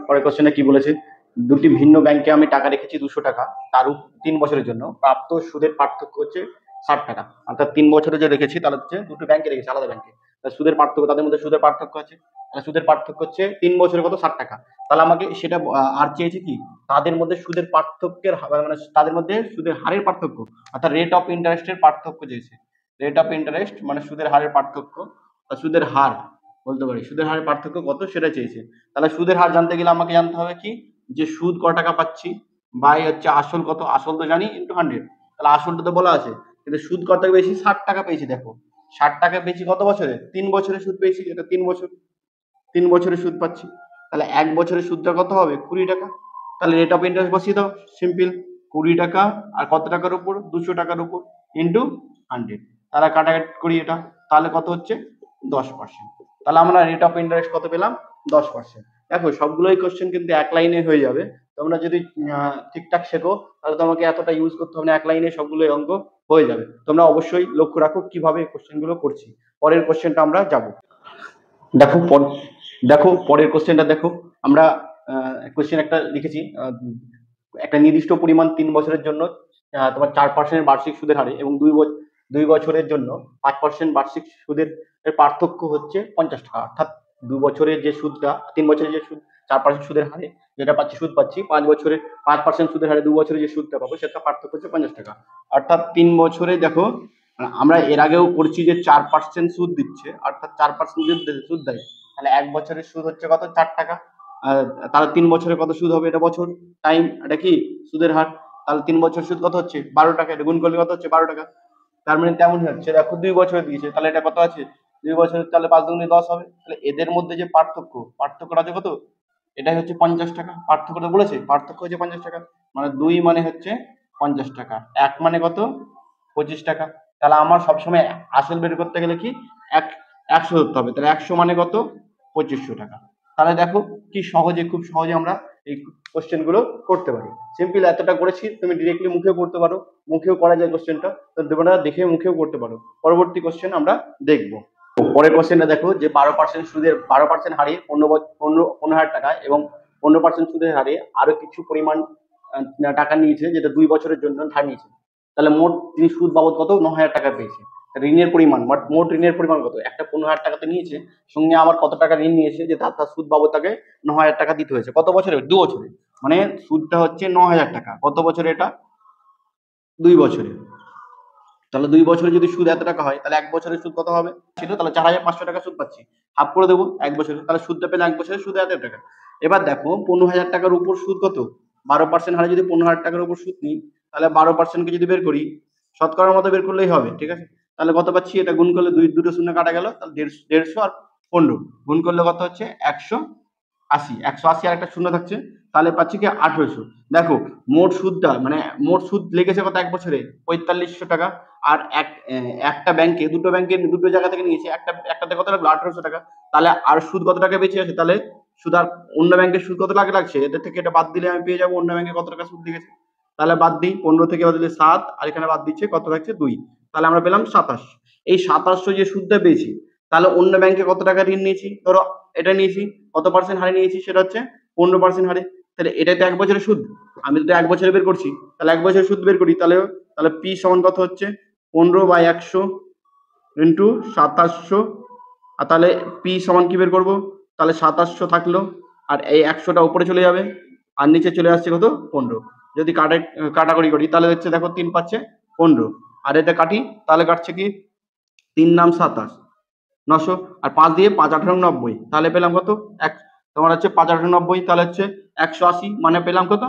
পরের কোশ্চেনে কি বলেছে, দুটি ভিন্ন ব্যাংকে আমি টাকা রেখেছি 200 টাকা, তার 3 বছরের জন্য প্রাপ্ত সুদের পার্থক্য হচ্ছে 60 টাকা। অর্থাৎ 3 বছরে যে রেখেছি তাহলে হচ্ছে দুটো ব্যাংকে রেখেছি, আলাদা ব্যাংকে, সুদের পার্থক্য, তাদের মধ্যে সুদের পার্থক্য আছে, তাহলে সুদের পার্থক্য হচ্ছে 3 বছরে কত, 60 টাকা। তাহলে আমাকে সেটা আর চেয়েছে কি, তাদের মধ্যে সুদের পার্থক্যের মানে তাদের মধ্যে সুদের হারের পার্থক্য, অর্থাৎ রেট অফ ইন্টারেস্টের পার্থক্য চেয়েছে। রেট অফ ইন্টারেস্ট মানে সুদের হারের পার্থক্য, সুদের হার বলতে পারি, সুদের হারের পার্থক্য কত সেটা চেয়েছে। তাহলে সুদের হার জানতে গেলে আমাকে জানতে হবে কি, যে সুদ ক টাকা পাচ্ছি বাই হচ্ছে আসল কত, আসল তো জানি ইন্টু 100, তাহলে আসলটা তো বলা আছে, কিন্তু সুদ কত বেশি, 60 টাকা পেয়েছি। দেখো 60 টাকা পেয়েছি কত বছরে, 3 বছরে সুদ পেয়েছি, এটা 3 বছর, 3 বছরে সুদ পাচ্ছি। তাহলে 1 বছরের সুদটা কত হবে, 20 টাকা। তাহলে রেট অফ ইন্টারেস্ট বসিয়ে দাও, সিম্পল, 20 টাকা আর কত টাকার উপর, 200 টাকার উপর ইন্টু 100, তাহলে কাটাকাটি করি এটা, তাহলে কত হচ্ছে 10%। তাহলে আমরা রেট অফ ইন্টারেস্ট কত পেলাম, 10%। দেখো সবগুলোই কোশ্চেন কিন্তু এক লাইনে হয়ে যাবে, তোমরা যদি ঠিকঠাক শেখো তাহলে তোমাকে এতটা ইউজ করতে হবে না, এক লাইনে সবগুলো অঙ্ক হয়ে যাবে। তোমরা অবশ্যই লক্ষ্য রাখো কিভাবে কোশ্চেন গুলো করছি। পরের কোশ্চেনটা আমরা যাব। দেখো দেখো পরের কোশ্চেনটা দেখো, আমরা কোশ্চেন একটা লিখেছি, একটা নির্দিষ্ট পরিমাণ 3 বছরের জন্য তোমার 4% বার্ষিক সুদের হারে এবং 2 বছরের জন্য 5% বার্ষিক সুদের পার্থক্য হচ্ছে 50 টাকা। অর্থাৎ 2 বছরের যে সুদটা, 3 বছরের যে সুদ 4% সুদের হারে যেটা পাচ্ছি, সুদ পাচ্ছি, 5 বছরে 5% সুদের হারে 2 বছরে যে সুদটা পাবো সেটা পার্থক্য হচ্ছে 50 টাকা। অর্থাৎ 3 বছরে দেখো, আমরা এর আগেও করছি যে 4% সুদ দিচ্ছে, অর্থাৎ 4% সুদ দেয়, তাহলে 1 বছরের সুদ হচ্ছে কত, 4 টাকা। তাহলে 3 বছরে কত সুদ হবে, এটা বছর টাইম, এটা কি সুদের হার, তাহলে 3 বছর সুদ কত হচ্ছে 12 টাকা, এটা গুণ করলে কত হচ্ছে 12 টাকা। তার মানে তেমনই হচ্ছে, দেখো 2 বছরে দিয়েছে, তাহলে এটা কত আছে 2 বছরের, তাহলে 5 × 2 = 10 হবে। তাহলে এদের মধ্যে যে পার্থক্যটা আছে কত, এটাই হচ্ছে 50 টাকা। পার্থক্যটা বলেছে, পার্থক্য হচ্ছে 50 টাকা, মানে 2 মানে হচ্ছে 50 টাকা, 1 মানে কত 25 টাকা। তাহলে আমার সবসময় আসল বের করতে গেলে কি, 100 ধরতে হবে, তাহলে 100 মানে কত 2500 টাকা। তাহলে দেখো কি সহজে, খুব সহজে আমরা এই কোশ্চেন গুলো করতে পারি। সিম্পল এতটা করেছি, তুমি ডিরেক্টলি মুখেও করতে পারো, মুখেও করা যায় কোশ্চেনটা, তো তোমরা দেখে মুখেও করতে পারো। পরবর্তী কোশ্চেন আমরা দেখবো। পরের কোশ্চেনটা দেখো, যে 12% সুদের 12% হারে 15,000 টাকা এবং 15% সুদের হারে আরো কিছু পরিমাণ টাকা নিয়েছে, যেটা 2 বছরের জন্য ধার নিয়েছে। তাহলে মোট তিনি সুদ বাবদ কত, 9,000 টাকা পেয়েছে। ঋণের পরিমাণ, মোট ঋণের পরিমাণ কত, একটা 15,000 টাকা তো নিয়েছে, সঙ্গে আবার কত টাকা ঋণ নিয়েছে, যে তার সুদ বাবদ তাকে 9,000 টাকা দিতে হয়েছে। কত বছরে, 2 বছরে, মানে সুদটা হচ্ছে 9,000 টাকা। কত বছরে এটা, 2 বছরে। তাহলে 2 বছরে যদি সুদ এত টাকা হয়, তাহলে 1 বছরের সুদ কত হবে, ছিল তাহলে 4,500 টাকা সুদ পাচ্ছি, হাফ করে দেবো 1 বছরে, তাহলে সুদটা পেলে 1 বছরে সুদ এত টাকা। এবার দেখো 15,000 টাকার উপর সুদ কত, 12% হারে যদি 15,000 টাকার উপর সুদ নিই, তাহলে 12%কে যদি বের করি, শতকরার মতো বের করলেই হবে, ঠিক আছে। তাহলে কত পাচ্ছি, এটা গুণ করলে দুটো শূন্য কাটা গেল, তাহলে 150 আর 15 গুণ করলে কত হচ্ছে 180, 180 আর একটা শূন্য থাকছে, তাহলে পাচ্ছি কি 1800। দেখো মোট সুদটা, মানে মোট সুদ লেগেছে কত 1 বছরে, 4500 টাকা। আর একটা ব্যাংকে, দুটো ব্যাংকে দুটো জায়গা থেকে নিয়েছে, একটাতে কত লাগলো 1800 টাকা। তাহলে আর সুদ কত টাকা বেঁচে আছে, তাহলে সুদ আর অন্য ব্যাংকের সুদ কত লাগছে, এদের থেকে এটা বাদ দিলে আমি পেয়ে যাবো অন্য ব্যাংকে কত টাকা সুদ লেগেছে। তাহলে বাদ দিই, 15 থেকে বাদ দিলে 7, আর এখানে বাদ দিচ্ছে কত থাকছে 2, তাহলে আমরা পেলাম 27। এই 2700 যে সুদটা পেয়েছি, তাহলে অন্য ব্যাংকে কত টাকা ঋণ নিয়েছি, ধরো এটা নিয়েছি, কত পার্সেন্ট হারে নিয়েছি, সেটা হচ্ছে 15% হারে। তাহলে এটাই তো 1 বছরের সুদ, আমি তো 1 বছরে বের করছি, তাহলে 1 বছরের সুদ বের করি, তাহলে পি সমান কত হচ্ছে 15/100 ইন্টু 2700। আর তাহলে পি সমান কি বের করবো, তাহলে 2700 থাকলো, আর এই 100টা উপরে চলে যাবে, আর নিচে চলে আসছে কত 15। যদি কাটাকুটি করি, তাহলে হচ্ছে দেখো 3 পাচ্ছে 15, আর এটা কাটি, তাহলে কাটছে কি 3 নাম 27, 900, আর 5 দিয়ে 5 18 90, তাহলে পেলাম কত এক, তোমার হচ্ছে 5 18 90, তাহলে হচ্ছে 180, মানে পেলাম কত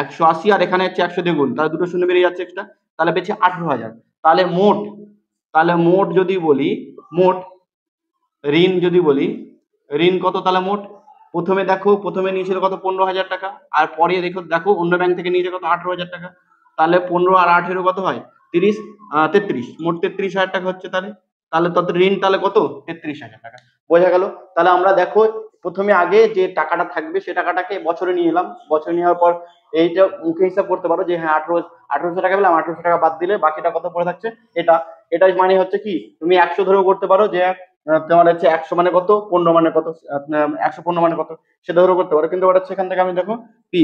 180, আর এখানে হচ্ছে 100 দিয়ে গুণ, তাহলে দুটো শূন্য বেরিয়ে যাচ্ছে এক্সট্রা, তাহলে পেয়েছে 18,000। তাহলে মোট যদি বলি, মোট ঋণ যদি বলি, ঋণ কত, তাহলে মোট প্রথমে নিয়েছিল কত 15,000 টাকা, আর পরে দেখো অন্য ব্যাংক থেকে নিয়েছে কত 18,000 টাকা। তাহলে 15 আর 18 কত হয় 30, 33, মোট 33,000 টাকা হচ্ছে। তাহলে তত ঋণ তাহলে কত 33,000 টাকা, বোঝা গেল। তাহলে আমরা দেখো প্রথমে আগে যে টাকাটা থাকবে সে টাকাটাকে বছরে নিয়ে এলাম, বছরে নেওয়ার পর এইটা মুখে হিসাব করতে পারো যে হ্যাঁ 1800 টাকা পেলাম, 1800 টাকা বাদ দিলে বাকিটা কত পড়ে থাকছে, এটা মানে হচ্ছে কি, তুমি 100 ধরেও করতে পারো যে তোমার হচ্ছে 100 মানে কত, 15 মানে কত, 115 মানে কত, সেটা ধরো করতে পারো। কিন্তু ওটা হচ্ছে এখান থেকে আমি দেখো পি,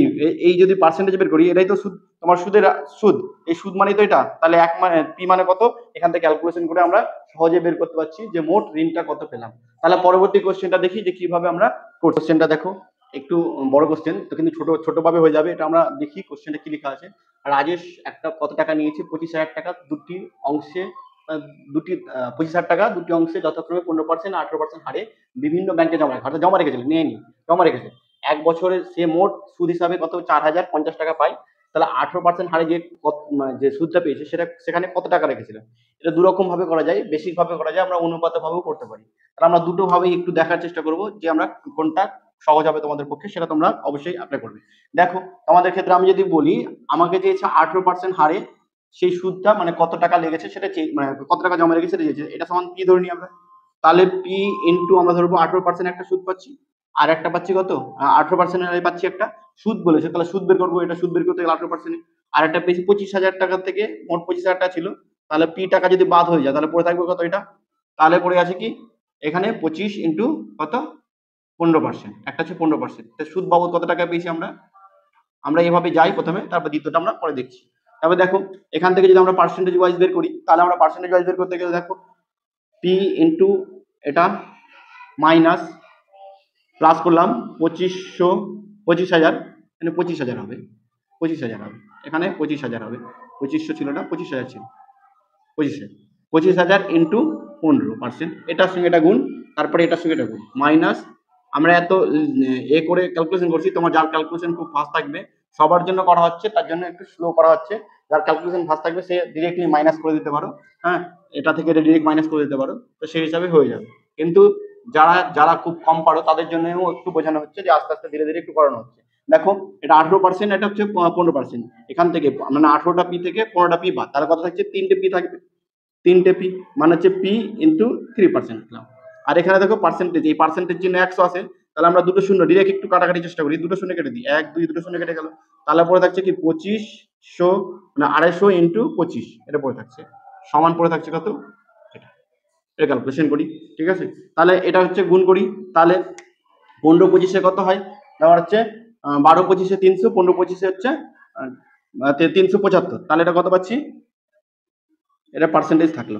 এই যদি পার্সেন্টেজ বের করি, এটাই তো সুদ, তোমার সুদের সুদ, এই সুদ মানেই তো এটা, তাহলে এক মানে পি মানে কত, এখান থেকে ক্যালকুলেশন করে আমরা সহজে বের করতে পারছি যে মোট ঋণটা কত পেলাম। তাহলে পরবর্তী কোশ্চেনটা দেখি যে কিভাবে আমরা, কোশ্চেনটা দেখো একটু বড় কোশ্চেন তো, কিন্তু ছোট ছোট ভাবে হয়ে যাবে। এটা আমরা দেখি কোশ্চেনটা কি লেখা আছে। রাজেশ একটা কত টাকা নিয়েছে, 25,000 টাকা, দুটি অংশে, দুটি 25,000 টাকা দুটি অংশে যথাক্রমে 15% 18% হারে বিভিন্ন ব্যাংকে জমা রাখে, অর্থাৎ জমা রেখেছিল, নিয়ে জমা রেখেছে। এক বছরে সে মোট সুদ হিসাবে কত 4,050 টাকা পায়। তাহলে 18% হারে যে মানে যে সুদটা পেয়েছে সেটা সেখানে কত টাকা রেখেছিল। এটা দুরকম ভাবে করা যায়, বেসিক ভাবে করা যায়, আমরা অনুপাত ভাবেও করতে পারি। তাহলে আমরা দুটো ভাবেই একটু দেখার চেষ্টা করব যে আমরা কোনটা সহজ হবে তোমাদের পক্ষে, সেটা তোমরা অবশ্যই অ্যাপ্লাই করবে। দেখো তোমাদের ক্ষেত্রে আমি যদি বলি, আমাকে চেয়েছে 18% হারে সেই সুদটা মানে কত টাকা লেগেছে সেটা মানে কত টাকা জমা রেখেছে সেটা চেয়েছে। এটা সমান পি ধরে নিই আমরা। তাহলে পি ইন্টু আমরা ধরবো 18% একটা সুদ পাচ্ছি, আর একটা পাচ্ছি কত, 18% পাচ্ছি একটা সুদ বলেছে, তাহলে সুদ বের করবো, এটা সুদ বের করতে গেলে 18%, আর একটা পেয়েছি 25,000 টাকা থেকে, মোট 25,000 টাকা ছিল, তাহলে পি টাকা যদি বাদ হয়ে যায় তাহলে পড়ে থাকবে কত এটা, তাহলে পড়ে আছে কি এখানে 25 ইন্টু কত 15%, একটা হচ্ছে 15%, সুদ বাবদ কত টাকা পেয়েছি আমরা, আমরা এভাবে যাই প্রথমে, তারপর দ্বিতীয়টা আমরা পরে দেখছি। তারপর দেখো এখান থেকে যদি আমরা পার্সেন্টেজ ওয়াইজ বের করি, তাহলে আমরা পার্সেন্টেজ ওয়াইজ বের করতে গেলে দেখো পি ইন্টু এটা মাইনাস প্লাস করলাম 2500, 25,000, এখানে 25,000 হবে, 25,000 হবে, এখানে 25,000 হবে, 2500 ছিল না, 25,000 ছিল, 25,000 ইন্টু 15%, এটার সঙ্গে এটা গুণ, তারপরে এটার সঙ্গে এটা গুণ, মাইনাস, আমরা এত এ করে ক্যালকুলেশন করছি, তোমার যার ক্যালকুলেশন খুব ফাস্ট থাকবে সবার জন্য করা হচ্ছে, তার জন্য একটু স্লো করা হচ্ছে, যার ক্যালকুলেশন ফাস্ট থাকবে সে ডিরেক্টলি মাইনাস করে দিতে পারো, হ্যাঁ, এটা থেকে এটা ডিরেক্ট মাইনাস করে দিতে পারো, তো সেই হিসাবে হয়ে যাবে। কিন্তু যারা যারা খুব কম পারো তাদের জন্যও একটু বোঝানো হচ্ছে যে আস্তে আস্তে ধীরে ধীরে একটু করানো হচ্ছে। দেখো এটা 18%, এটা হচ্ছে 15%, এখান থেকে মানে 18টা পি থেকে 15টা পি বাদ, তাহলে কত থাকছে, 3টে পি থাকবে, 3টে পি মানে হচ্ছে পি ইন্টু 3%। আর এখানে দেখো পার্সেন্টেজ, এই পার্সেন্টেজ চিহ্ন 100 আছে, তাহলে আমরা দুটো শূন্য ডিরেক্ট একটু কাটাকাটি চেষ্টা করি, দুটো শূন্য কেটে দিই, 1 2 দুটো শূন্য কেটে গেল, তাহলে পড়ে থাকছে কি 2500 মানে 250 ইন্টু 25, এটা পড়ে থাকছে, সমান পড়ে থাকছে কত, এটা, এটা ক্যালকুলেশন করি, ঠিক আছে। তাহলে এটা হচ্ছে গুণ করি, তাহলে 15 25 কত হয়, আমার হচ্ছে 12 25 300, 15 25 হচ্ছে 375, তাহলে এটা কত পাচ্ছি, এটা পার্সেন্টেজ থাকলো,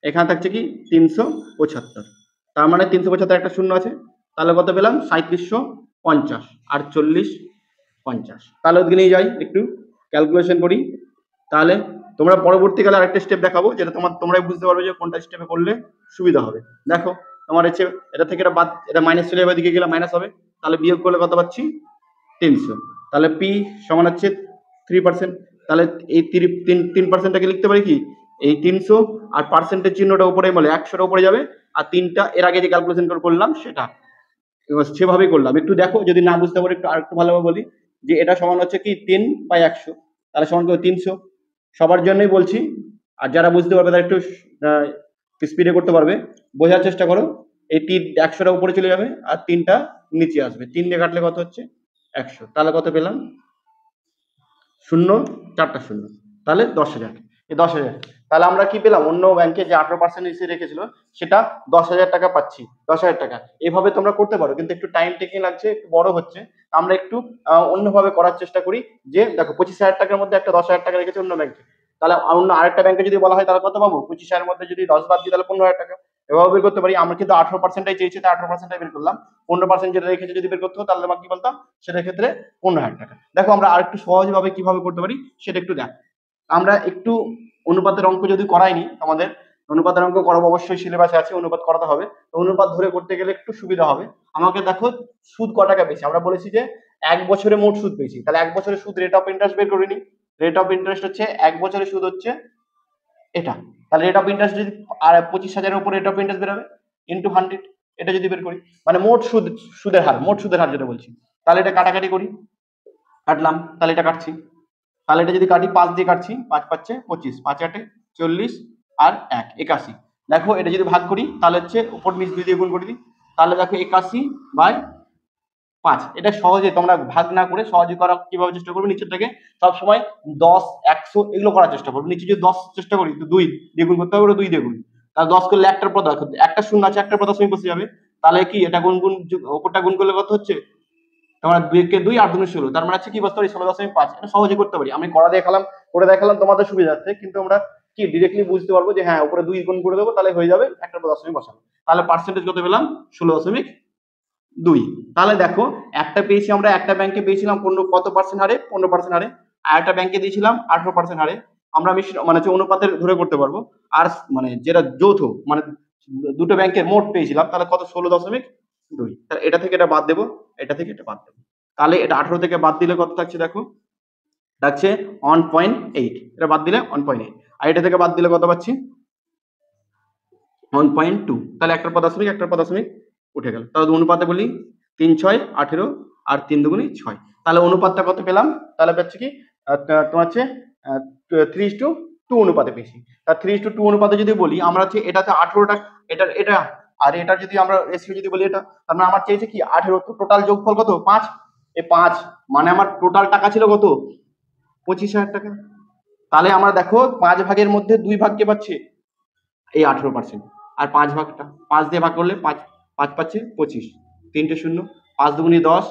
এখানে থাকছে কি 375, তার মানে 375 একটা শূন্য আছে, তাহলে কত পেলাম 3750 আর 40 50, তাহলে ওদিকে নিয়ে যাই একটু ক্যালকুলেশন করি। তাহলে তোমরা পরবর্তীকালে আরেকটা স্টেপ দেখাবো, যেটা তোমরাই বুঝতে পারবে যে কোনটা স্টেপে করলে সুবিধা হবে। দেখো তোমার হচ্ছে এটা থেকে এটা বাদ, এটা মাইনাস চলে যাবে, দিকে গেলে মাইনাস হবে, তাহলে বিয়োগ করলে কত পাচ্ছি 300, তাহলে পি সমান হচ্ছে 3%, তাহলে এই 3%টাকে লিখতে পারি কি এই 300, আর পার্সেন্টেজ চিহ্নটা উপরে বলে 100-এর উপরে যাবে, আর তিনটা এর আগে যে ক্যালকুলেশন করলাম সেটা সেভাবেই করলাম। একটু দেখো যদি না বুঝতে পারি একটু আরেকটু ভালোভাবে বলি, যে এটা সমান হচ্ছে কি 3/100, তাহলে সমান করে 300, সবার জন্যই বলছি, আর যারা বুঝতে পারবে তারা একটু স্পিডে করতে পারবে, বোঝার চেষ্টা করো, এই 100টা উপরে চলে যাবে আর 3টা নিচে আসবে, 3 দিয়ে কাটলে কত হচ্ছে 100, তাহলে কত পেলাম শূন্য, 4টা শূন্য, তাহলে 10,000, এই 10,000, তাহলে আমরা কি পেলাম, অন্য ব্যাংকে যে 18% এসে রেখেছিল সেটা 10,000 টাকা পাচ্ছি, 10,000 টাকা। এভাবে তোমরা করতে পারো, কিন্তু একটু টাইম টেকিং লাগছে, একটু বড় হচ্ছে, আমরা একটু অন্যভাবে করার চেষ্টা করি। যে দেখো 25,000 টাকার মধ্যে একটা 10,000 টাকা রেখেছে অন্য ব্যাংকে, তাহলে অন্য আরেকটা ব্যাংকে যদি বলা হয় তাহলে কত পাবো, 25,000 মধ্যে যদি 10 বাদ দিই তাহলে 15,000 টাকা, এভাবে বের করতে পারি। আমরা কিন্তু 18%টাই চেয়েছি, তাই 18%টাই বের করলাম, 15% যেটা রেখেছে যদি বের করতে হতো তাহলে আমাকে কি বলতাম, সেটার ক্ষেত্রে 15,000 টাকা। দেখো আমরা আরেকটু সহজভাবে কিভাবে করতে পারি সেটা একটু দেখ, আমরা একটু অনুপাতের অঙ্ক যদি করাইনি, আমাদের অনুপাতের অঙ্ক করাবো, অবশ্যই সিলেবাসে আছে, অনুপাত করাতে হবে, তো অনুপাত ধরে করতে গেলে একটু সুবিধা হবে। আমাকে দেখো সুদ ক টাকা পেয়েছি, আমরা বলেছি যে এক বছরে মোট সুদ পেয়েছি, তাহলে এক বছরের সুদ রেট অফ ইন্টারেস্ট বের করে নিই, রেট অফ ইন্টারেস্ট হচ্ছে এক বছরের সুদ হচ্ছে এটা, তাহলে রেট অফ ইন্টারেস্ট যদি আর 25,000-এর উপর রেট অফ ইন্টারেস্ট বেরোবে ইন্টু 100, এটা যদি বের করি মানে মোট সুদের হার, মোট সুদের হার যেটা বলছি, তাহলে এটা কাটাকাটি করি, কাটলাম, তাহলে এটা কাটছি, তাহলে এটা যদি কাটি 5 দিয়ে কাটছি, 5 পাচ্ছে 25, 5 8 40 আর 1 81, দেখো এটা যদি ভাগ করি তাহলে হচ্ছে উপর নিচ 2 দিয়ে গুণ করে দিই, তাহলে দেখো 81/5, এটা সহজে তোমরা ভাগ না করে সহজে করার কিভাবে চেষ্টা করবে, নিচেরটাকে সবসময় 10 100 এগুলো করার চেষ্টা করবে, নিচে যদি 10 চেষ্টা করি তো 2 দিয়ে গুণ করতে হবে, 2 দিয়ে গুণ, তাহলে 10 করলে একটার পর দেখো একটা শূন্য আছে, একটার পর দশমিক বসে যাবে, তাহলে কি এটা ওপরটা গুণ করলে কত হচ্ছে তোমার 2 কে 2 আর 2 16, তার মানে হচ্ছে কি বসতে পারি 16.5। এটা সহজে করতে পারি, আমি করে দেখালাম তোমাদের সুবিধার্থে, কিন্তু আমরা কি ডিরেক্টলি বুঝতে পারবো যে হ্যাঁ উপরে 2 গুণ করে দেবো তাহলে হয়ে যাবে, একটার পর দশমিক বসাবো। তাহলে পার্সেন্টেজ কত পেলাম 16.2। তাহলে দেখো একটা পেয়েছি আমরা, একটা ব্যাংকে পেয়েছিলাম 15 কত পার্সেন্ট হারে 15% হারে, আর একটা ব্যাংকে দিয়েছিলাম 18% হারে। আমরা মানে হচ্ছে অনুপাতের ধরে করতে পারবো। আর মানে যেটা যৌথ মানে দুটো ব্যাংকের মোট পেয়েছিলাম তাহলে কত 16.2। তাহলে এটা থেকে এটা বাদ দেবো, এটা থেকে এটা বাদ দেবো, তাহলে এটা 18 থেকে বাদ দিলে কত থাকছে দেখো, থাকছে 1.8। এটা বাদ দিলে 1.8, আর এটা থেকে বাদ দিলে কত পাচ্ছি 1.2। তাহলে একটার পর দশমিক, একটার পর দশমিক উঠে গেল। তাহলে অনুপাতে বলি 3 6 18 আর 3 দুগুণে 6। তাহলে অনুপাতটা কত পেলাম, তাহলে পাচ্ছি কি তোমার হচ্ছে 3:2 অনুপাতে পেয়েছি। তা 3:2 অনুপাতে যদি বলি আমরা হচ্ছে এটাতে 18টা, এটা আর এটা যদি আমরা রেশিও যদি বলি এটা, তার মানে আমার চেয়েছে কি 18, তো টোটাল যোগফল কত 5। এই 5 মানে আমার টোটাল টাকা ছিল কত 25,000 টাকা। তাহলে আমরা দেখো 5 ভাগের মধ্যে 2 ভাগকে পাচ্ছে এই 18%, আর 5 ভাগটা 5 দিয়ে ভাগ করলে 5 5 পাচ্ছে 25, 3টে শূন্য, 5 দুগুণে 10,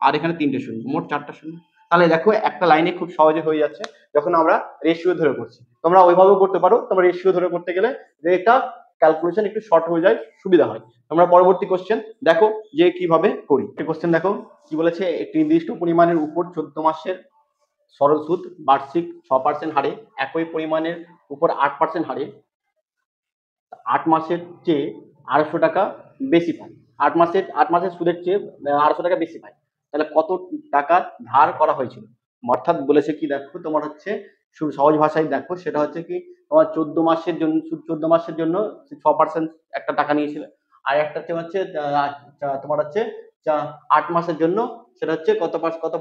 আর এখানে 3টে শূন্য, মোট 4টা শূন্য। তাহলে দেখো একটা লাইনে খুব সহজে হয়ে যাচ্ছে যখন আমরা রেশিও ধরে করছি। তোমরা ওইভাবেও করতে পারো, তোমরা রেশিও ধরে করতে গেলে যে এটা ক্যালকুলেশন একটু শর্ট হয়ে যায়, সুবিধা হয়। তোমরা পরবর্তী কোশ্চেন দেখো যে কিভাবে করি। কোশ্চেন দেখো কি বলেছে, একটি নির্দিষ্ট পরিমাণের উপর 14 মাসের সরল সুদ বার্ষিক 6% হারে একই পরিমাণের উপর 8% হারে 8 মাসের চেয়ে 250 টাকা বেশি পায়। 8 মাসের সুদের চেয়ে 250 টাকা বেশি পায়, তাহলে কত টাকা ধার করা হয়েছিল। অর্থাৎ বলেছে কি দেখো তোমার হচ্ছে সহজ ভাষায় দেখো, সেটা হচ্ছে কি তোমার 14 মাসের জন্য 14 মাসের জন্য 6% একটা টাকা নিয়েছিল, আর একটা হচ্ছে তোমার হচ্ছে 8 মাসের জন্য সেটা হচ্ছে কত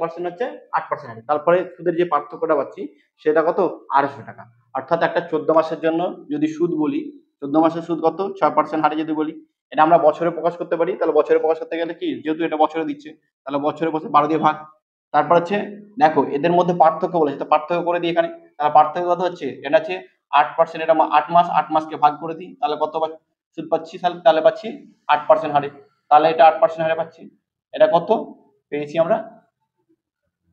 পার্সেন্ট হচ্ছে 8%। তারপরে সুদের যে পার্থক্যটা পাচ্ছি সেটা কত 250 টাকা। অর্থাৎ একটা 14 মাসের জন্য যদি সুদ বলি, 14 মাসের সুদ কত 6% হারে যদি বলি, এটা আমরা বছরে প্রকাশ করতে পারি। তাহলে বছরে প্রকাশ করতে গেলে কি, যেহেতু এটা বছরে দিচ্ছে তাহলে বছরে 12 দিয়ে ভাগ। তারপর হচ্ছে দেখো এদের মধ্যে পার্থক্য বলেছে, তো পার্থক্য করে দিই এখানে। তাহলে পার্থক্য কত হচ্ছে, এটা হচ্ছে 8%, এটা 8 মাস, 8 মাসকে ভাগ করে দিই, তাহলে কত সুদ পাচ্ছি, তাহলে পাচ্ছি 8% হারে। তাহলে এটা 8% হারে পাচ্ছি, এটা কত পেয়েছি আমরা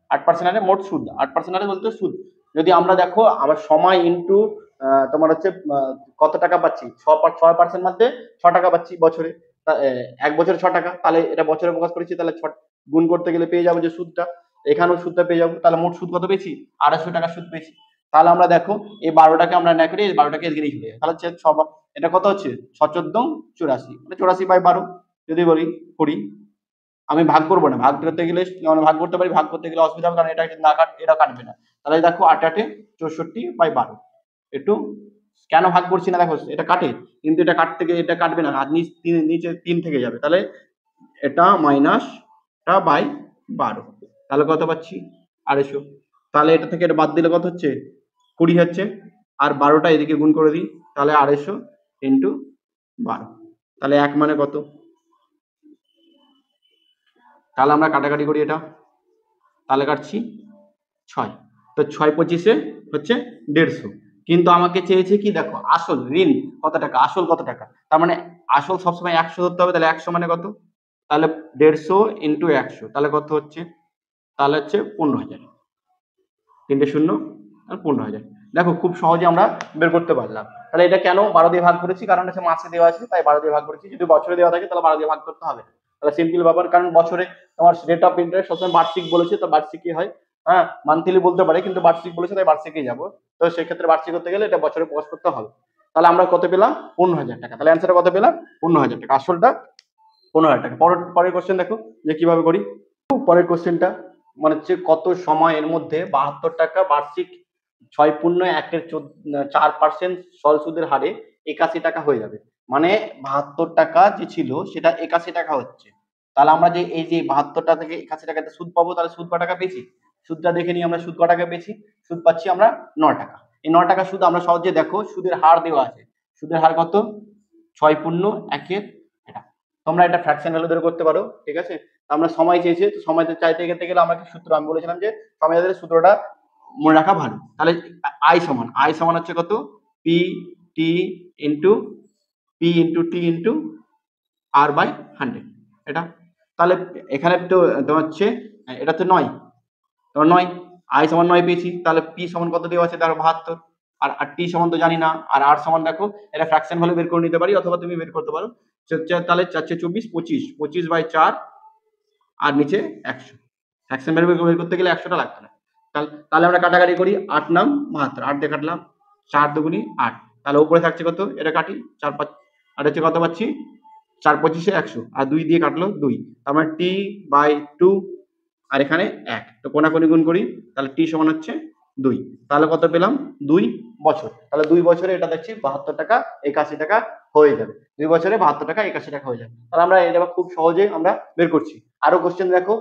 8% হারে মোট সুদ। 8% হারে বলতে সুদ যদি আমরা দেখো আমার সময় ইন্টু তোমার হচ্ছে কত টাকা পাচ্ছি 6% মধ্যে 6 টাকা পাচ্ছি বছরে, এক বছরে 6 টাকা, তাহলে এটা বছরে প্রকাশ করেছি, তাহলে গুণ করতে গেলে পেয়ে যাবো যে সুদটা, এখানেও সুদটা পেয়ে যাবো। তাহলে মোট সুদ কত পেয়েছি 250 টাকা সুদ পেয়েছি। তাহলে আমরা দেখো এই 12টাকে আমরা না করে এই 12টাকে এদিকে নিয়ে চলে যাই, তাহলে হচ্ছে এটা কত হচ্ছে 6×14 84, মানে 84/12 যদি বলি করি। আমি ভাগ করবো না, ভাগ করতে গেলে মানে ভাগ করতে পারি, ভাগ করতে গেলে অসুবিধা হবে কারণ এটা না এটা কাটবে না। তাহলে দেখো 8 8 64/12। একটু কেন ভাগ করছি না দেখো, এটা কাটে কিন্তু এটা কাটতে গিয়ে এটা কাটবে না, আর নিচে 3 থেকে যাবে, তাহলে এটা মাইনাসটা বাই 12, তাহলে কত পাচ্ছি 250। তাহলে এটা থেকে এটা বাদ দিলে কত হচ্ছে 20 হচ্ছে, আর 12টা এদিকে গুণ করে দিই, তাহলে 250 ইন্টু 12, তাহলে 1 মানে কত, তাহলে আমরা কাটাকাটি করি এটা, তাহলে কাটছি 6, তো 6×25 হচ্ছে 150। কিন্তু আমাকে চেয়েছে কি দেখো আসল ঋণ কত টাকা, আসল কত টাকা, তার মানে আসল সবসময় 100 ধরতে হবে, তাহলে 100 মানে কত, তাহলে 150 ইন্টু 100, তাহলে কত হচ্ছে, তাহলে হচ্ছে 15,000, 3টে শূন্য আর 15,000। দেখো খুব সহজে আমরা বের করতে পারলাম। তাহলে এটা কেন 12 দিয়ে ভাগ করেছি, কারণ হচ্ছে মাসে দেওয়া আছে তাই 12 দিয়ে ভাগ করেছি, যদি বছরে দেওয়া থাকে তাহলে 12 দিয়ে ভাগ করতে হবে। তাহলে সিম্পল ব্যাপার, কারণ বছরে তোমার রেট অফ ইন্টারেস্ট সবসময় বার্ষিক বলেছে, তো বার্ষিকই হয়, হ্যাঁ মান্থলি বলতে পারে কিন্তু বার্ষিক বলেছে তাই বার্ষিকই যাবো। তো সেক্ষেত্রে বার্ষিক করতে গেলে এটা বছরে প্রকাশ করতে হবে। তাহলে আমরা কত পেলাম 15,000 টাকা, তাহলে অ্যান্সারটা কত পেলাম 15,000 টাকা, আসলটা 15,000 টাকা। পরের কোশ্চেন দেখো যে কিভাবে করি। পরের কোশ্চেনটা মানে হচ্ছে কত সময়ের মধ্যে 72 টাকা বার্ষিক 6.4% সরল সুদের হারে 81 টাকা হয়ে যাবে। মানে 72 টাকা যে ছিল সেটা 81 টাকা হচ্ছে। তাহলে আমরা যে এই যে 72 টাকা থেকে 81 টাকাতে সুদ পাবো, তাহলে সুদ ক টাকা পেয়েছি, সুদটা দেখে নিই আমরা, সুদ ক টাকা পেয়েছি, সুদ পাচ্ছি আমরা 9 টাকা। এই 9 টাকা সুদ আমরা সহজে দেখো সুদের হার দেওয়া আছে, সুদের হার কত 6.1 এটা, তোমরা এটা ফ্র্যাকশন ভ্যালু ধরে করতে পারো, ঠিক আছে। আমরা সময় চেয়েছে, তো সময় চাইতে গেলে আমরা কি সূত্র, আমি বলেছিলাম যে সময় সূত্রটা মনে রাখা ভালো। তাহলে আই সমান হচ্ছে কত P T into P into T into R by 100 এটা। তাহলে এখানে তো তোমার হচ্ছে এটা তো 9, তোমার 9 আই সমান 9 পেয়েছি, তাহলে পি সমান কত দেওয়া আছে দেখো 72, আর টি সমান তো জানি না, আর আর সমান দেখো এটা ফ্র্যাকশন ভ্যালু বের করে নিতে পারি, অথবা তুমি বের করতে পারো। তাহলে 4 24 25, 25 বাই 4 আর নিচে 100, ফ্র্যাকশন ভ্যালু বের করতে গেলে 100টা লাগবে না। তাহলে আমরা কাটাকাটি করি, 8 নাম 72, 8 দিয়ে কাটলাম, 4 দুগুনি 8, তাহলে উপরে থাকছে কত, এটা কাটি 4 5 আর হচ্ছে কত পাচ্ছি 4 25 100, আর 2 দিয়ে কাটলো 2, তার মানে টি বাই 2 আর এখানে 1, তো কোনাকুনি গুণ করি, তাহলে টি সমান হচ্ছে 2, তাহলে কত পেলাম 2 বছর। তাহলে 2 বছরে এটা দেখছি 72 টাকা 81 টাকা হয়ে যাবে, 2 বছরে 72 টাকা 81 টাকা হয়ে যাবে। তাহলে আমরা এটা খুব সহজে আমরা বের করছি। আরো কোশ্চেন দেখো,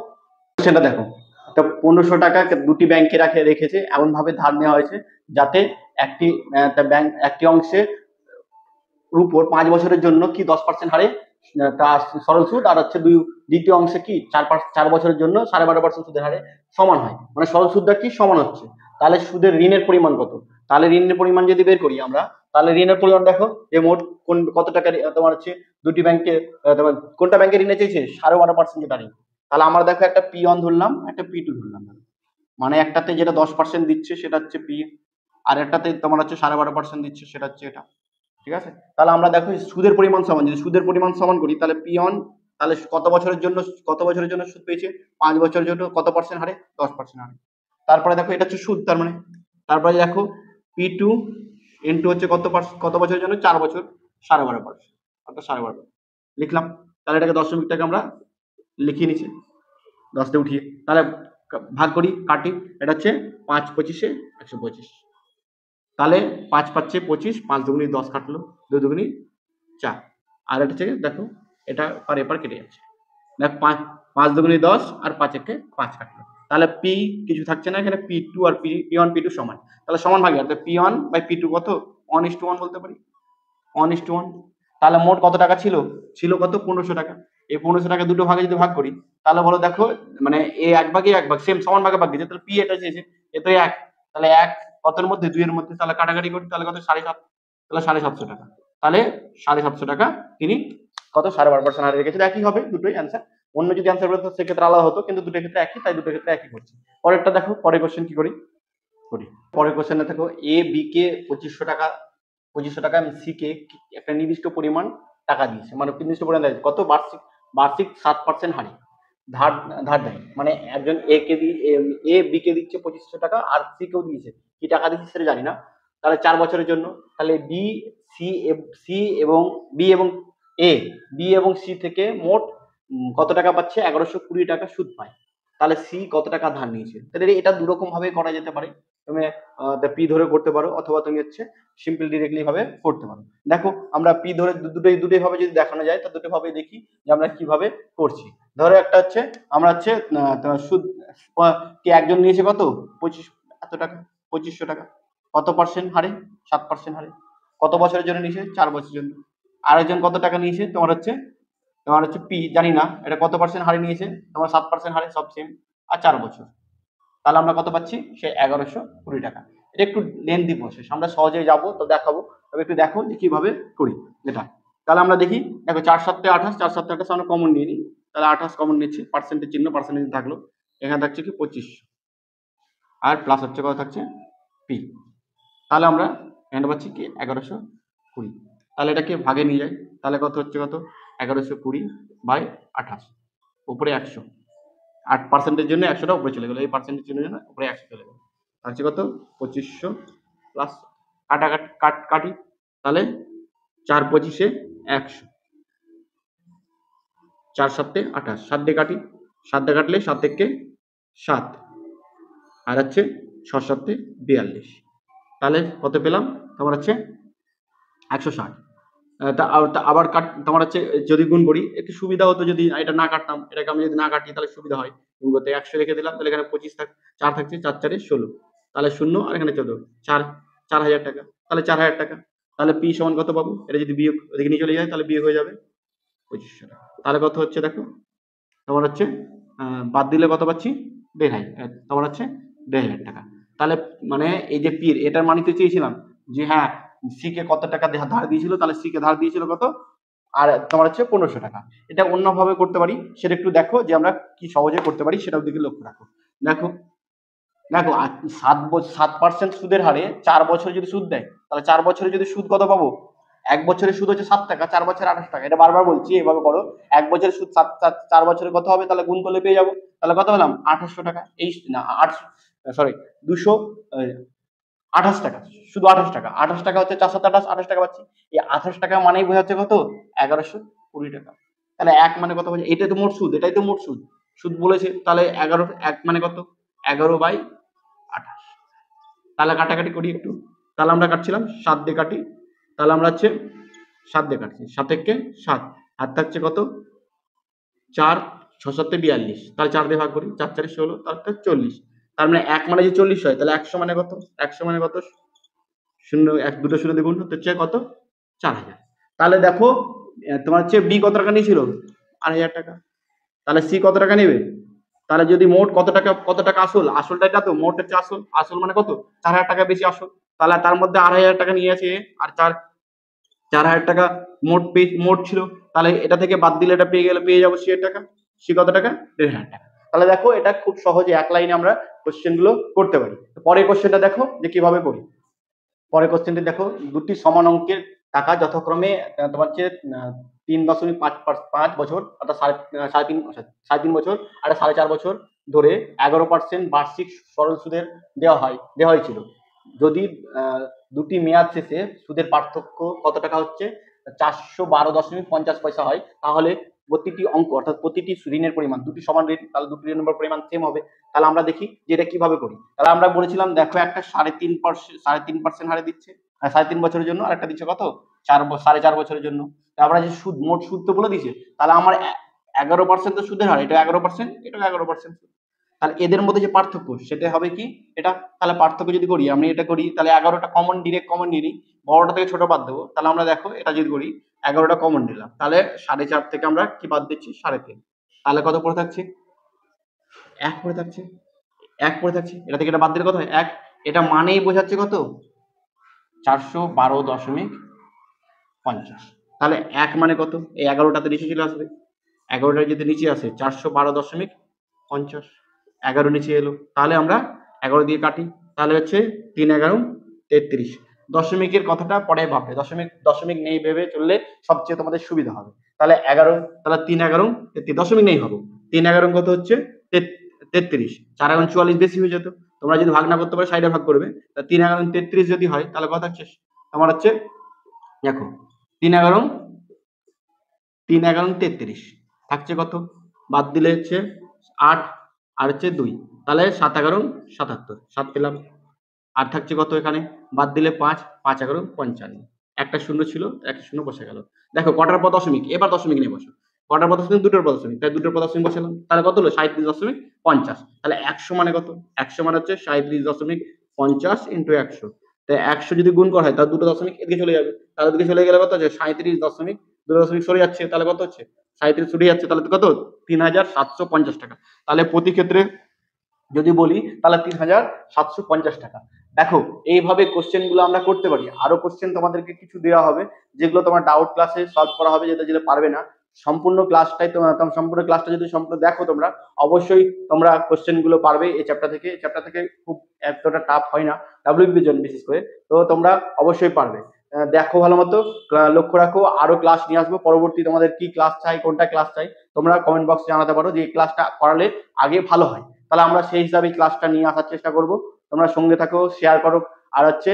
কোশ্চেনটা দেখো, তো 1500 টাকা দুটি ব্যাংকে রেখেছে, এমন ভাবে ধার নেওয়া হয়েছে যাতে একটি অংশের উপর 5 বছরের জন্য কি 10% হারে তার সরল সুদ, আর হচ্ছে দ্বিতীয় অংশে কি 4 বছরের জন্য 12.5% সুদের হারে সমান হয়, মানে সরল সুদটা কি সমান হচ্ছে। তাহলে সুদের ঋণের পরিমাণ কত, তাহলে ঋণের পরিমাণ যদি বের করি আমরা, তাহলে ঋণের পরিমাণ দেখো যে মোট কত টাকা তোমার হচ্ছে দুটি ব্যাংকে, তোমার কোনটা ব্যাংকে ঋণে চেয়েছে 12.5% যেটা ঋণ। তাহলে আমরা দেখো একটা P1 ধরলাম, একটা P2 ধরলাম, মানে একটাতে যেটা 10% দিচ্ছে সেটা হচ্ছে পি, আর একটাতে তোমার হচ্ছে 12.5% দিচ্ছে সেটা হচ্ছে এটা, ঠিক আছে। তাহলে আমরা দেখো সুদের পরিমাণ সমান, যদি সুদের পরিমাণ সমান করি তাহলে P1 তাহলে কত বছরের জন্য সুদ পেয়েছে 5 বছরের জন্য কত পার্সেন্ট হারে 10% হারে। তারপরে দেখো এটা হচ্ছে সুদ, তার মানে তারপরে দেখো P2 ইন্টু হচ্ছে কত বছরের জন্য 4 বছর 12.5%, অর্থাৎ 12.5 লিখলাম। তাহলে এটাকে দশমিকটাকে আমরা লিখিয়ে নিচ্ছি 10 উঠিয়ে, তাহলে ভাগ করি কাটি, এটা হচ্ছে 5 25 125, তাহলে 5 5 25, 5 দুগুনি 10 কাটলো, 2 দুগুনি 4, আর এটা হচ্ছে দেখো এটা পার এপার কেটে যাচ্ছে, দেখো 5 দুগুনি 10 আর 5 একে 5 কাটলো, তাহলে পি কিছু থাকছে না এখানে, P2 আর P1 P2 সমান, তাহলে সমান ভাগে অর্থাৎ P1 বাই P2 কত 1:1 বলতে পারি, 1:1। তাহলে মোট কত টাকা ছিল কত 1500 টাকা। এই 1500 টাকা দুটো ভাগে যদি ভাগ করি, তাহলে বলো দেখো মানে এ এক ভাগে এক ভাগ সেম সমান ভাগে ভাগ দিয়েছে, তাহলে পি এটা চেয়েছে, এ তো 1, তাহলে 1 কতের মধ্যে 2 এর মধ্যে, তাহলে কাটাকাটি করি, তাহলে কত 7.5, তাহলে 750 টাকা, তাহলে 750 টাকা তিনি কত 12.5% হারে রেখেছিল। একই হবে দুটোই অ্যান্সার, অন্য যদি অ্যান্সার বলতো সেক্ষেত্রে আলাদা হতো, কিন্তু দুটো ক্ষেত্রে একই, তাই দুটো ক্ষেত্রে একই করছি। পরেরটা দেখো, পরের কোশ্চেন কি করি, পরের কোশ্চেনে দেখো এ বি কে 2500 টাকা আমি সি কে একটা নির্দিষ্ট পরিমাণ টাকা দিয়েছে, মানে নির্দিষ্ট পরিমাণ দেয় কত বার্ষিক 7% হারে ধার ধার দেয়, মানে একজন এ বি কে দিচ্ছে 2500 টাকা, আর সি কেও দিয়েছে, কি টাকা দিচ্ছে সেটা জানি না। তাহলে 4 বছরের জন্য, তাহলে সি এবং বি এবং সি থেকে মোট কত টাকা পাচ্ছে 1120 টাকা সুদ পায়। তাহলে সি কত টাকা ধার নিয়েছে, তাহলে এটা দুরকম ভাবে করা যেতে পারে, তুমি পি ধরে করতে পারো, অথবা তুমি হচ্ছে সিম্পল ডিরেক্টলি ভাবে করতে পারো। দেখো আমরা পি ধরে দুটোই ভাবে যদি দেখানো যায়, তো দুটো ভাবে দেখি যে আমরা কিভাবে করছি। ধরো একটা হচ্ছে আমরা হচ্ছে তোমার সুদ কি একজন নিয়েছে কত 2500 টাকা, কত পার্সেন্ট হারে 7% হারে, কত বছরের জন্য নিয়েছে 4 বছরের জন্য। আরেকজন কত টাকা নিয়েছে তোমার হচ্ছে পি জানি না এটা কত পার্সেন্ট হারে নিয়েছে, তোমার 7% হারে, সব সেম, আর 4 বছর। তাহলে আমরা কত পাচ্ছি সে 1120 টাকা। এটা একটু লেন্দি প্রসেস, আমরা সহজে যাবো তো দেখাবো, তবে একটু দেখো যে কিভাবে করি এটা। তাহলে আমরা দেখি, দেখো 4 7 28, 4 7 28 আমরা কমন নিয়ে নিই, তাহলে 28 কমন নিচ্ছি, পার্সেন্টেজ চিহ্ন পার্সেন্টেজ থাকলো, এখানে থাকছে কি 2500, আর প্লাস হচ্ছে কত থাকছে পি, তাহলে আমরা এখানে পাচ্ছি কি 1120। তাহলে এটাকে ভাগে নিয়ে যাই, তাহলে কত হচ্ছে কত 1120 বাই 28, উপরে 100, 8% জন্য 100টা উপরে চলে গেল, এই পার্সেন্টের জন্য উপরে 100 চলে গেল, হচ্ছে কত 2500 প্লাস কাটি, তাহলে 4 25 100, 4 7 28, 7 দিয়ে কাটি, 7 দিয়ে কাটলে 7 থেকে 7, আর হচ্ছে 6 7 42, তাহলে কত পেলাম তোমার হচ্ছে 160। আবার তোমার হচ্ছে যদি গুণ করি একটু সুবিধা হতো, যদি এটা না কাটতাম, এটাকে আমি যদি না কাটি তাহলে সুবিধা হয়, গুণ করতে 100 রেখে দিলাম, তাহলে এখানে 25 4 থাকছে, 4 4 16, তাহলে 0 আর এখানে 14, 4000 টাকা, তাহলে 4000 টাকা। তাহলে পি সমান কত পাবো, এটা যদি বিয়োগ ওদিকে নিয়ে চলে যায় তাহলে বিয়োগ হয়ে যাবে 2500 টাকা, তাহলে কত হচ্ছে দেখো তোমার হচ্ছে বাদ দিলে কত পাচ্ছি 1500, তোমার হচ্ছে 1500 টাকা। তাহলে মানে এই যে পির এটার মানিতে চেয়েছিলাম যে হ্যাঁ সি কে কত টাকা ধার দিয়েছিল, তাহলে সি কে ধার দিয়েছিল কত, আর তোমার হচ্ছে 1500 টাকা। এটা অন্যভাবে করতে পারি, সেটা একটু দেখো যে আমরা কি সহজে করতে পারি, সেটার দিকে লক্ষ্য রাখো। দেখো দেখো 7% সুদের হারে 4 বছর যদি সুদ দেয়, তাহলে 4 বছরে যদি সুদ কত পাবো, এক বছরের সুদ হচ্ছে 7 টাকা, 4 বছরে 28 টাকা। এটা বারবার বলছি, এভাবে করো। এক বছরের সুদ 4 বছরে কত হবে, তাহলে গুণ করলে পেয়ে যাবো। তাহলে কত পেলাম, 2800 টাকা। এই না 800, সরি 228 টাকা, শুধু 28 টাকা। 28 টাকা হচ্ছে 4 7 28, 28 টাকা পাচ্ছি। এই 28 টাকা মানেই বোঝাচ্ছে কত, 1120 টাকা। তাহলে এক মানে কত বোঝায়, এটাই তো মোট সুদ, এটাই তো মোট সুদ। সুদ বলেছে, তাহলে 11 এক মানে কত, 11/28। তাহলে কাটাকাটি করি একটু। তাহলে আমরা কাটছিলাম 7 দিয়ে কাটি, তাহলে আমরা হচ্ছে 7 দিয়ে কাটছি, 7 একে 7, আর থাকছে কত 4, 6 7 42, তাহলে 4 দিয়ে ভাগ করি, 4 4 16, তারপর 40। তার মানে এক মানে যে 40 হয়, তাহলে 100 মানে কত, 100 মানে কত, শূন্য, এক দুটো শূন্য দিয়ে গুণ হচ্ছে কত, 4000। তাহলে দেখো তোমার হচ্ছে বি কত টাকা নিয়েছিল, 8000 টাকা। তাহলে সি কত টাকা নেবে, তাহলে যদি মোট কত টাকা আসল, আসলটা এটা তো, মোট হচ্ছে আসল, আসল মানে কত, 4000 টাকা বেশি আসল। তাহলে তার মধ্যে 2500 টাকা নিয়ে আছে, আর 4000 টাকা মোট ছিল। তাহলে এটা থেকে বাদ দিলে এটা পেয়ে যাবো সি এর টাকা। সি কত টাকা, 1500 টাকা। তাহলে দেখো এটা খুব সহজে এক লাইনে আমরা কোশ্চেন গুলো করতে পারি। পরের কোশ্চেনটা দেখো যে কিভাবে করি। পরের কোশ্চেনটি দেখো, দুটি সমান অঙ্কের টাকা যথাক্রমে তোমার হচ্ছে 3.5 বছর, অর্থাৎ সাড়ে তিন বছর আর 4.5 বছর ধরে 11% বার্ষিক সরল সুদের দেওয়া হয়েছিল। যদি দুটি মেয়াদ শেষে সুদের পার্থক্য কত টাকা হচ্ছে, 412.50 পয়সা হয়, তাহলে প্রতিটি অঙ্ক অর্থাৎ প্রতিটি ঋণের পরিমাণ, দুটি সমান ঋণ, তাহলে দুটি ঋণের পরিমাণ সেম হবে। তাহলে আমরা দেখি যে এটা কিভাবে করি। তাহলে আমরা বলেছিলাম দেখো, একটা 3.5% হারে দিচ্ছে 3.5 বছরের জন্য, আর একটা দিচ্ছে কত 4.5 বছরের জন্য। আমরা যে সুদ, মোট সুদ তো বলে দিচ্ছে, তাহলে আমার 11% তো সুদের হার, এটা 11%, এটা 11%। তাহলে এদের মধ্যে যে পার্থক্য সেটা হবে কি, এটা। তাহলে পার্থক্য যদি করি, আমি এটা করি, তাহলে 11টা কমন, ডিরেক্ট কমন নিয়ে নিই, বড়টা থেকে ছোট বাদ দেবো। তাহলে আমরা দেখো এটা যদি করি, 11টা কমন নিলাম, তাহলে 4.5 থেকে আমরা কি বাদ দিচ্ছি, 3.5। তাহলে কত পড়ে থাকছে, 1 পড়ে থাকছে, 1 পড়ে থাকছে। এটা থেকে এটা বাদ দিলে কত হয়, 1। এটা মানেই বোঝাচ্ছে কত, 412.50। তাহলে 1 মানে কত, এই 11টাতে নিচে চলে আসবে, 11টা যদি নিচে আসে 412.50, 11 নিচে এলো, তাহলে আমরা 11 দিয়ে কাটি, তাহলে হচ্ছে 3 11 33। দশমিকের কথাটা পরে ভাববে, দশমিক নেই ভেবে চললে সবচেয়ে তোমাদের সুবিধা হবে। তাহলে 11, তাহলে 3 11 33, দশমিক নেই হবে। 3 11 কত হচ্ছে 33, 4 11 44 বেশি হয়ে যেত। তোমরা যদি ভাগ না করতে পারো সাইডে ভাগ করবে। তা 3 11 33 যদি হয়, তাহলে কত হচ্ছে তোমার হচ্ছে, দেখো 3 11 33 থাকছে কত, বাদ দিলে হচ্ছে 8, আর হচ্ছে 2, তাহলে 7 11 77, 7 পেলাম। আর থাকছে কত এখানে, বাদ দিলে 5, 5 11 55, একটা শূন্য ছিল, একটা শূন্য বসে গেল। দেখো কটার পর দশমিক, এবার দশমিক নিয়ে বসো। কটার পর দশমিক, দুটোর পর দশমিক, তাই দুটোর পর দশমিক বসালাম। তাহলে কত হলো 37.50। তাহলে 100 মানে কত, 100 মানে হচ্ছে 37.50 ইন্টু 100। তাই 100 যদি গুণ করা হয়, তাহলে দুটো দশমিক এদিকে চলে যাবে, তাহলে এদিকে চলে গেলে কত হচ্ছে 37 দশমিক, দুটো দশমিক সরে যাচ্ছে, তাহলে কত হচ্ছে 37 সরে যাচ্ছে, তাহলে কত 3750 টাকা। তাহলে প্রতি ক্ষেত্রে যদি বলি, তাহলে 3750 টাকা। দেখো এইভাবে কোশ্চেন গুলো আমরা করতে পারি। আরো কোশ্চেন তোমাদেরকে কিছু দেওয়া হবে, যেগুলো তোমার ডাউট ক্লাসে সলভ করা হবে, যেটা পারবে না। সম্পূর্ণ ক্লাসটাই সম্পূর্ণ ক্লাসটা যদি সম্পূর্ণ দেখো তোমরা, অবশ্যই তোমরা কোশ্চেন গুলো পারবে এই চ্যাপ্টার থেকে। চ্যাপ্টার থেকে খুব এতটা টাফ হয় না, ডাব্লিউবিপির জন্য বিশেষ করে, তো তোমরা অবশ্যই পারবে। দেখো ভালো মতো, লক্ষ্য রাখো। আরো ক্লাস নিয়ে আসবো পরবর্তী, তোমাদের কি ক্লাস চাই, কোনটা ক্লাস চাই, তোমরা কমেন্ট বক্সে জানাতে পারো যে এই ক্লাসটা করালে আগে ভালো হয়। তাহলে আমরা সেই হিসাবে ক্লাসটা নিয়ে আসার চেষ্টা করব। তোমরা সঙ্গে থাকো, শেয়ার করো, আর হচ্ছে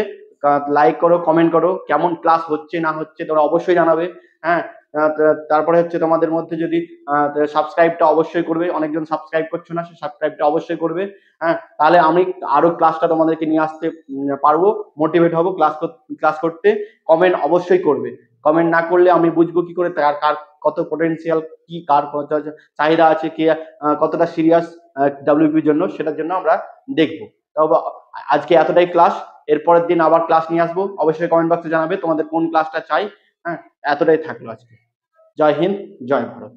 লাইক করো, কমেন্ট করো, কেমন ক্লাস হচ্ছে না হচ্ছে তোমরা অবশ্যই জানাবে। হ্যাঁ, তারপরে হচ্ছে তোমাদের মধ্যে যদি সাবস্ক্রাইবটা অবশ্যই করবে, অনেকজন সাবস্ক্রাইব করছো না, সেই সাবস্ক্রাইবটা অবশ্যই করবে। হ্যাঁ, তাহলে আমি আরো ক্লাসটা তোমাদেরকে নিয়ে আসতে পারবো, মোটিভেট হবো ক্লাস করতে। কমেন্ট অবশ্যই করবে, কমেন্ট না করলে আমি বুঝবো কি করে কার কত পটেনশিয়াল, কি কার চাহিদা আছে, কে কতটা সিরিয়াস ডাব্লিউপির জন্য, সেটার জন্য আমরা দেখবো। তাও আজকে এতটাই ক্লাস, এরপরের দিন আবার ক্লাস নিয়ে আসবো, অবশ্যই কমেন্ট বক্সে জানাবে তোমাদের কোন ক্লাসটা চাই। হ্যাঁ, এতটাই থাকলো আজকে। জয় হিন্দ, জয় ভারত।